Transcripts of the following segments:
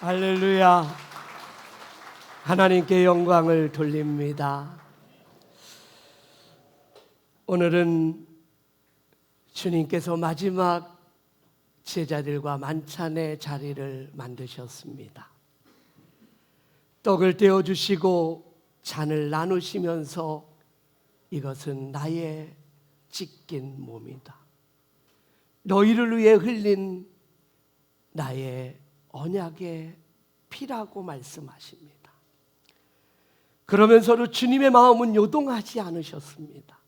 할렐루야. 하나님께 영광을 돌립니다. 오늘은 주님께서 마지막 제자들과 만찬의 자리를 만드셨습니다. 떡을 떼어주시고 잔을 나누시면서 이것은 나의 찢긴 몸이다, 너희를 위해 흘린 나의 언약의 피라고 말씀하십니다. 그러면서도 주님의 마음은 요동하지 않으셨습니다.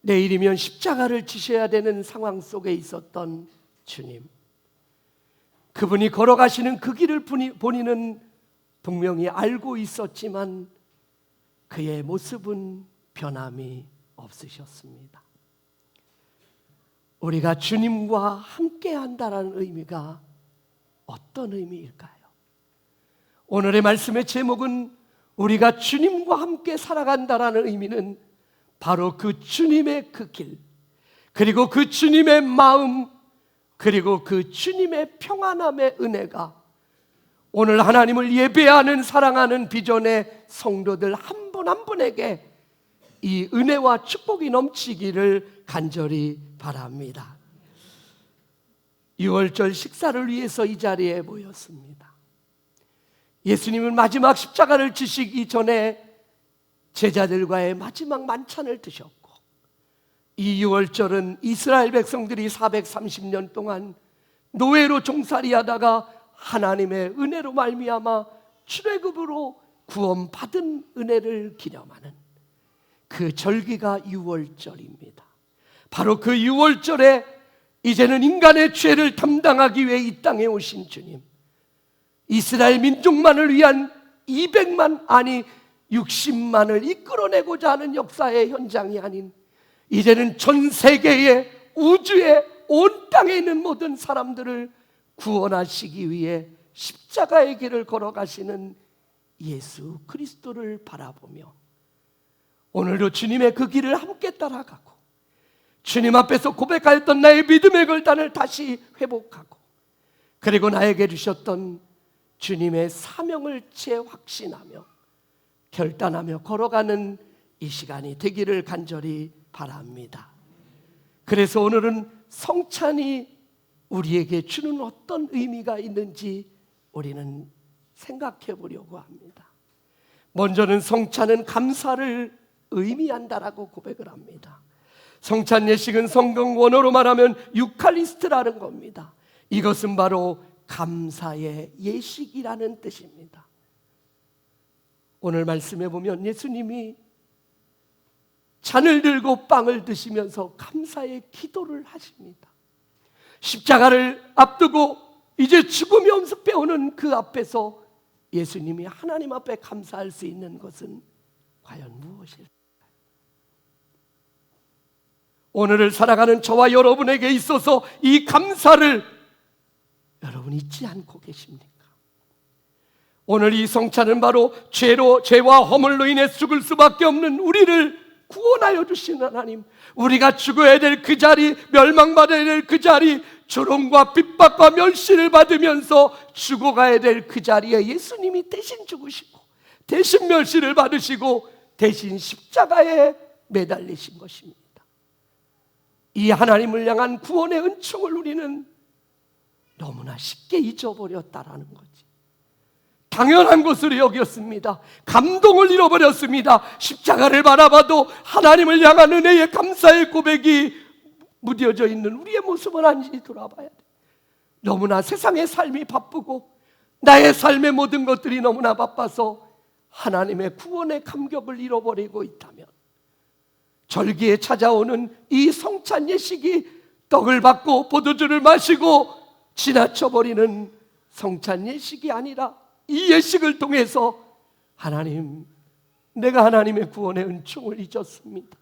내일이면 십자가를 지셔야 되는 상황 속에 있었던 주님, 그분이 걸어가시는 그 길을 본인은 분명히 알고 있었지만 그의 모습은 변함이 없으셨습니다. 우리가 주님과 함께 한다는 의미가 어떤 의미일까요? 오늘의 말씀의 제목은 우리가 주님과 함께 살아간다는 의미는 바로 그 주님의 그 길, 그리고 그 주님의 마음, 그리고 그 주님의 평안함의 은혜가 오늘 하나님을 예배하는 사랑하는 비전의 성도들 한 분 한 분에게 이 은혜와 축복이 넘치기를 간절히 바랍니다. 6월절 식사를 위해서 이 자리에 모였습니다. 예수님은 마지막 십자가를 지시기 전에 제자들과의 마지막 만찬을 드셨고, 이 6월절은 이스라엘 백성들이 430년 동안 노예로 종살이하다가 하나님의 은혜로 말미암아 출애굽으로 구원받은 은혜를 기념하는 그 절기가 6월절입니다. 바로 그 6월절에 이제는 인간의 죄를 담당하기 위해 이 땅에 오신 주님, 이스라엘 민족만을 위한 200만 아니 60만을 이끌어내고자 하는 역사의 현장이 아닌 이제는 전 세계의 우주의 온 땅에 있는 모든 사람들을 구원하시기 위해 십자가의 길을 걸어가시는 예수 그리스도를 바라보며 오늘도 주님의 그 길을 함께 따라가고 주님 앞에서 고백하였던 나의 믿음의 결단을 다시 회복하고, 그리고 나에게 주셨던 주님의 사명을 재확신하며 결단하며 걸어가는 이 시간이 되기를 간절히 바랍니다. 그래서 오늘은 성찬이 우리에게 주는 어떤 의미가 있는지 우리는 생각해 보려고 합니다. 먼저는 성찬은 감사를 의미한다라고 고백을 합니다. 성찬 예식은 성경 원어로 말하면 유칼리스트라는 겁니다. 이것은 바로 감사의 예식이라는 뜻입니다. 오늘 말씀에 보면 예수님이 잔을 들고 빵을 드시면서 감사의 기도를 하십니다. 십자가를 앞두고 이제 죽음이 엄습해오는 그 앞에서 예수님이 하나님 앞에 감사할 수 있는 것은 과연 무엇일까요? 오늘을 살아가는 저와 여러분에게 있어서 이 감사를 여러분 잊지 않고 계십니까? 오늘 이 성찬은 바로 죄와 허물로 인해 죽을 수밖에 없는 우리를 구원하여 주신 하나님, 우리가 죽어야 될 그 자리, 멸망받아야 될 그 자리, 조롱과 핍박과 멸시를 받으면서 죽어가야 될 그 자리에 예수님이 대신 죽으시고 대신 멸시를 받으시고 대신 십자가에 매달리신 것입니다. 이 하나님을 향한 구원의 은총을 우리는 너무나 쉽게 잊어버렸다라는 거지. 당연한 것으로 여겼습니다. 감동을 잃어버렸습니다. 십자가를 바라봐도 하나님을 향한 은혜의 감사의 고백이 무뎌져 있는 우리의 모습은 아닌지 돌아봐야 돼. 너무나 세상의 삶이 바쁘고 나의 삶의 모든 것들이 너무나 바빠서 하나님의 구원의 감격을 잃어버리고 있다면, 절기에 찾아오는 이 성찬 예식이 떡을 받고 포도주를 마시고 지나쳐버리는 성찬 예식이 아니라 이 예식을 통해서 하나님, 내가 하나님의 구원의 은총을 잊었습니다.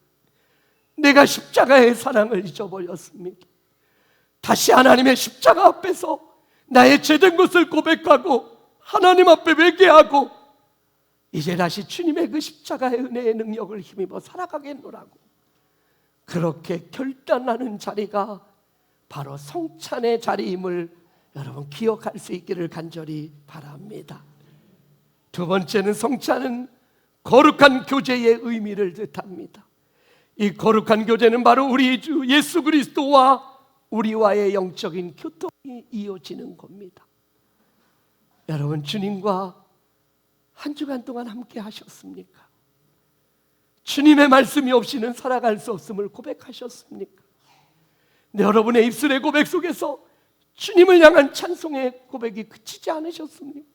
내가 십자가의 사랑을 잊어버렸습니다. 다시 하나님의 십자가 앞에서 나의 죄된 것을 고백하고 하나님 앞에 회개하고 이제 다시 주님의 그 십자가의 은혜의 능력을 힘입어 살아가겠노라고 그렇게 결단하는 자리가 바로 성찬의 자리임을 여러분 기억할 수 있기를 간절히 바랍니다. 두 번째는 성찬은 거룩한 교제의 의미를 뜻합니다. 이 거룩한 교제는 바로 우리 주 예수 그리스도와 우리와의 영적인 교통이 이어지는 겁니다. 여러분 주님과 한 주간 동안 함께 하셨습니까? 주님의 말씀이 없이는 살아갈 수 없음을 고백하셨습니까? 여러분의 입술의 고백 속에서 주님을 향한 찬송의 고백이 그치지 않으셨습니까?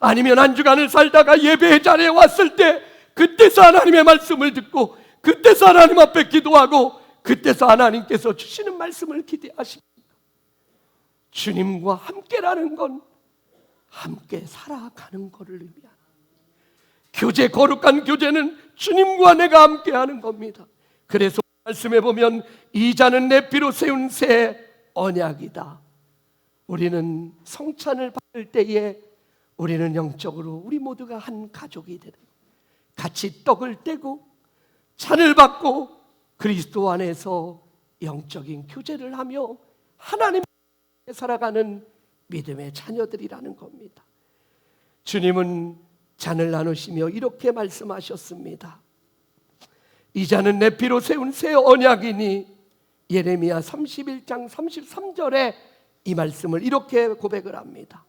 아니면 한 주간을 살다가 예배의 자리에 왔을 때 그때서 하나님의 말씀을 듣고 그때서 하나님 앞에 기도하고 그때서 하나님께서 주시는 말씀을 기대하십니까? 주님과 함께라는 건 함께 살아가는 것을 의미합니다. 교제, 거룩한 교제는 주님과 내가 함께하는 겁니다. 그래서 말씀해 보면 이 잔은 내 피로 세운 새 언약이다. 우리는 성찬을 받을 때에 우리는 영적으로 우리 모두가 한 가족이 되는, 같이 떡을 떼고 잔을 받고 그리스도 안에서 영적인 교제를 하며 하나님께 살아가는 믿음의 자녀들이라는 겁니다. 주님은 잔을 나누시며 이렇게 말씀하셨습니다. 이 잔은 내 피로 세운 새 언약이니, 예레미야 31장 33절에 이 말씀을 이렇게 고백을 합니다.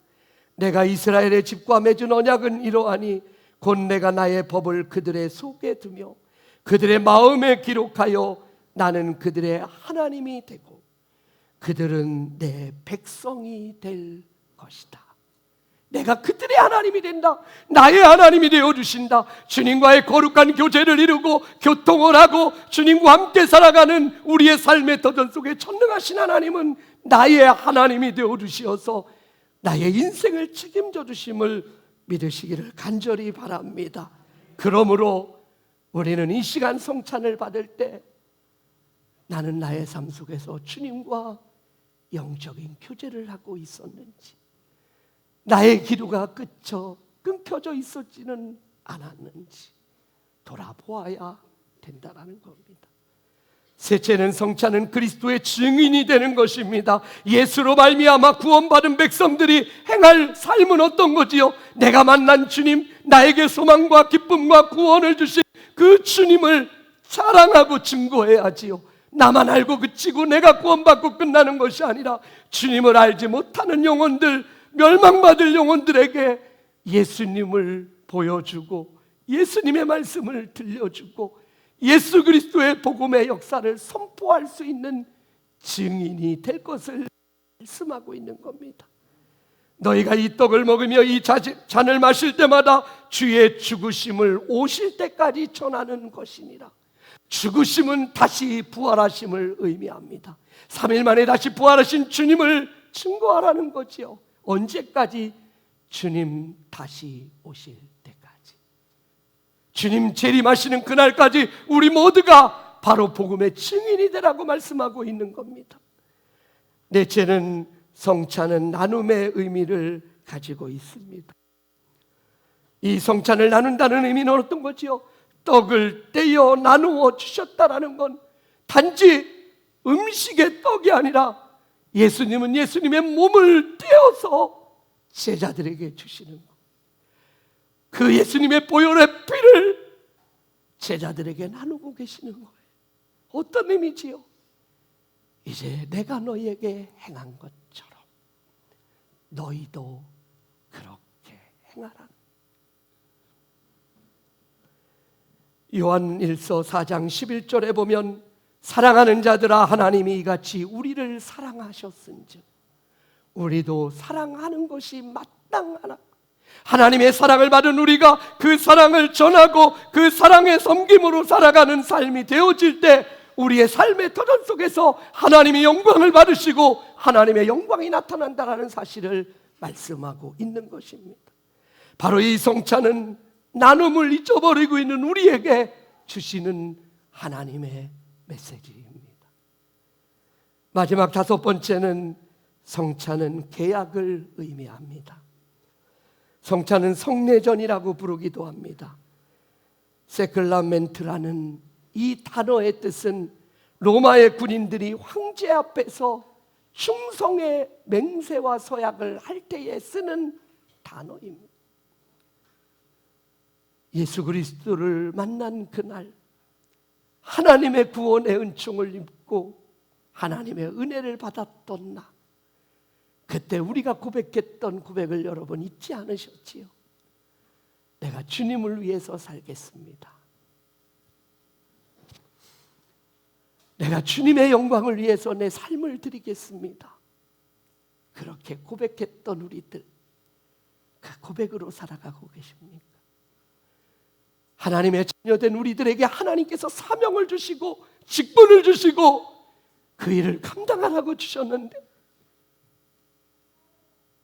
내가 이스라엘의 집과 맺은 언약은 이러하니 곧 내가 나의 법을 그들의 속에 두며 그들의 마음에 기록하여 나는 그들의 하나님이 되고 그들은 내 백성이 될 것이다. 내가 그들의 하나님이 된다. 나의 하나님이 되어주신다. 주님과의 거룩한 교제를 이루고 교통을 하고 주님과 함께 살아가는 우리의 삶의 터전 속에 전능하신 하나님은 나의 하나님이 되어주시어서 나의 인생을 책임져 주심을 믿으시기를 간절히 바랍니다. 그러므로 우리는 이 시간 성찬을 받을 때 나는 나의 삶 속에서 주님과 영적인 교제를 하고 있었는지, 나의 기도가 끊겨져 있었지는 않았는지 돌아보아야 된다는 겁니다. 셋째는 성찬은 그리스도의 증인이 되는 것입니다. 예수로 말미암아 구원받은 백성들이 행할 삶은 어떤 거지요? 내가 만난 주님, 나에게 소망과 기쁨과 구원을 주신 그 주님을 자랑하고 증거해야지요. 나만 알고 그치고 내가 구원받고 끝나는 것이 아니라 주님을 알지 못하는 영혼들, 멸망받을 영혼들에게 예수님을 보여주고 예수님의 말씀을 들려주고 예수 그리스도의 복음의 역사를 선포할 수 있는 증인이 될 것을 말씀하고 있는 겁니다. 너희가 이 떡을 먹으며 이 잔을 마실 때마다 주의 죽으심을 오실 때까지 전하는 것이니라. 죽으심은 다시 부활하심을 의미합니다. 3일 만에 다시 부활하신 주님을 증거하라는 거지요. 언제까지? 주님 다시 오실 때까지. 주님 재림하시는 그날까지 우리 모두가 바로 복음의 증인이 되라고 말씀하고 있는 겁니다. 넷째는 성찬은 나눔의 의미를 가지고 있습니다. 이 성찬을 나눈다는 의미는 어떤 거지요? 떡을 떼어 나누어 주셨다라는 건 단지 음식의 떡이 아니라 예수님은 예수님의 몸을 떼어서 제자들에게 주시는 것. 그 예수님의 보혈의 피를 제자들에게 나누고 계시는 거예요. 어떤 의미지요? 이제 내가 너희에게 행한 것처럼 너희도 그렇게 행하라. 요한 1서 4장 11절에 보면 사랑하는 자들아 하나님이 이같이 우리를 사랑하셨은즉 우리도 사랑하는 것이 마땅하나. 하나님의 사랑을 받은 우리가 그 사랑을 전하고 그 사랑의 섬김으로 살아가는 삶이 되어질 때 우리의 삶의 터전 속에서 하나님이 영광을 받으시고 하나님의 영광이 나타난다는 사실을 말씀하고 있는 것입니다. 바로 이 성찬은 나눔을 잊어버리고 있는 우리에게 주시는 하나님의 메시지입니다. 마지막 다섯 번째는 성찬은 계약을 의미합니다. 성찬은 성례전이라고 부르기도 합니다. 세클라멘트라는 이 단어의 뜻은 로마의 군인들이 황제 앞에서 충성의 맹세와 서약을 할 때에 쓰는 단어입니다. 예수 그리스도를 만난 그날 하나님의 구원의 은총을 입고 하나님의 은혜를 받았던 나, 그때 우리가 고백했던 고백을 여러분 잊지 않으셨지요? 내가 주님을 위해서 살겠습니다. 내가 주님의 영광을 위해서 내 삶을 드리겠습니다. 그렇게 고백했던 우리들, 그 고백으로 살아가고 계십니까? 하나님의 자녀된 우리들에게 하나님께서 사명을 주시고 직분을 주시고 그 일을 감당하라고 주셨는데,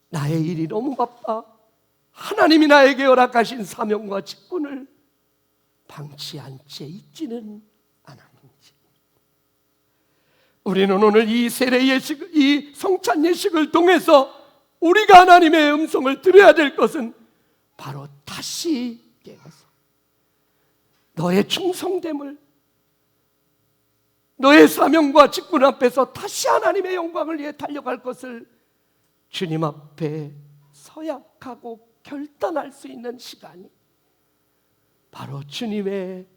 나의 일이 너무 바빠 하나님이 나에게 허락하신 사명과 직분을 방치한 채 있지는 않았는지. 우리는 오늘 이 세례 예식, 이 성찬 예식을 통해서 우리가 하나님의 음성을 들어야 될 것은 바로 다시 깨어서 너의 충성됨을, 너의 사명과 직분 앞에서 다시 하나님의 영광을 위해 달려갈 것을 주님 앞에 서약하고 결단할 수 있는 시간이 바로 주님의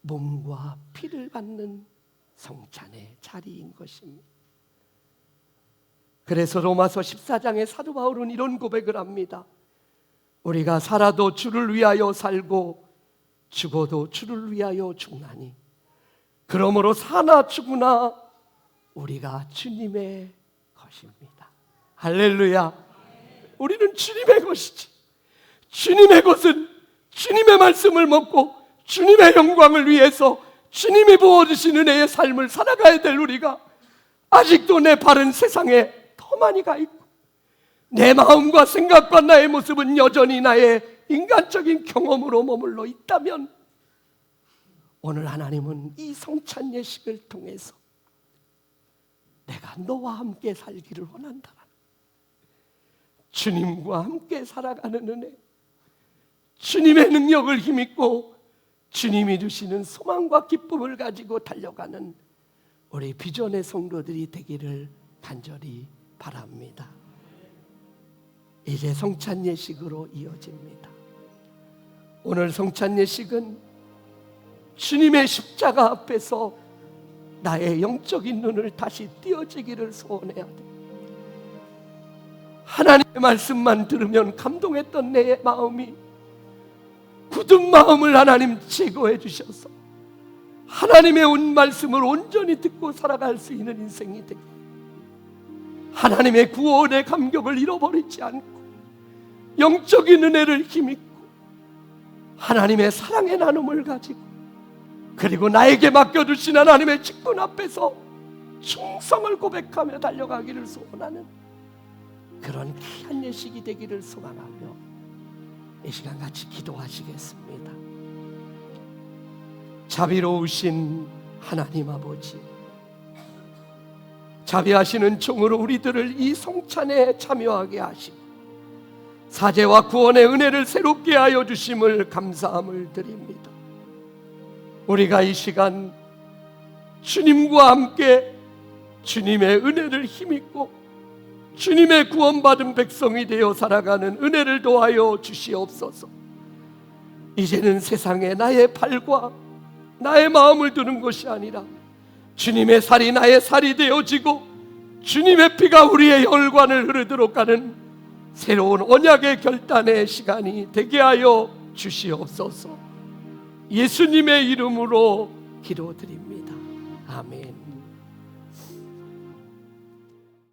몸과 피를 받는 성찬의 자리인 것입니다. 그래서 로마서 14장의 사도 바울은 이런 고백을 합니다. 우리가 살아도 주를 위하여 살고 죽어도 주를 위하여 죽나니 그러므로 사나 죽으나 우리가 주님의 것입니다. 할렐루야. 우리는 주님의 것이지. 주님의 것은 주님의 말씀을 먹고 주님의 영광을 위해서 주님이 부어주신 은혜의 삶을 살아가야 될 우리가 아직도 내 발은 세상에 더 많이 가 있고 내 마음과 생각과 나의 모습은 여전히 나의 인간적인 경험으로 머물러 있다면, 오늘 하나님은 이 성찬 예식을 통해서 내가 너와 함께 살기를 원한다. 주님과 함께 살아가는 은혜, 주님의 능력을 힘입고 주님이 주시는 소망과 기쁨을 가지고 달려가는 우리 비전의 성도들이 되기를 간절히 바랍니다. 이제 성찬 예식으로 이어집니다. 오늘 성찬 예식은 주님의 십자가 앞에서 나의 영적인 눈을 다시 띄어지기를 소원해야 돼. 하나님의 말씀만 들으면 감동했던 내 마음이 굳은 마음을 하나님 제거해 주셔서 하나님의 온 말씀을 온전히 듣고 살아갈 수 있는 인생이 되게, 하나님의 구원의 감격을 잃어버리지 않고 영적인 은혜를 힘입고 하나님의 사랑의 나눔을 가지고, 그리고 나에게 맡겨주신 하나님의 직분 앞에서 충성을 고백하며 달려가기를 소원하는 그런 귀한 예식이 되기를 소망하며 이 시간 같이 기도하시겠습니다. 자비로우신 하나님 아버지, 자비하시는 종으로 우리들을 이 성찬에 참여하게 하시고 사죄와 구원의 은혜를 새롭게 하여 주심을 감사함을 드립니다. 우리가 이 시간 주님과 함께 주님의 은혜를 힘입고 주님의 구원받은 백성이 되어 살아가는 은혜를 도하여 주시옵소서. 이제는 세상에 나의 발과 나의 마음을 두는 것이 아니라 주님의 살이 나의 살이 되어지고 주님의 피가 우리의 혈관을 흐르도록 하는 새로운 언약의 결단의 시간이 되게 하여 주시옵소서. 예수님의 이름으로 기도드립니다. 아멘.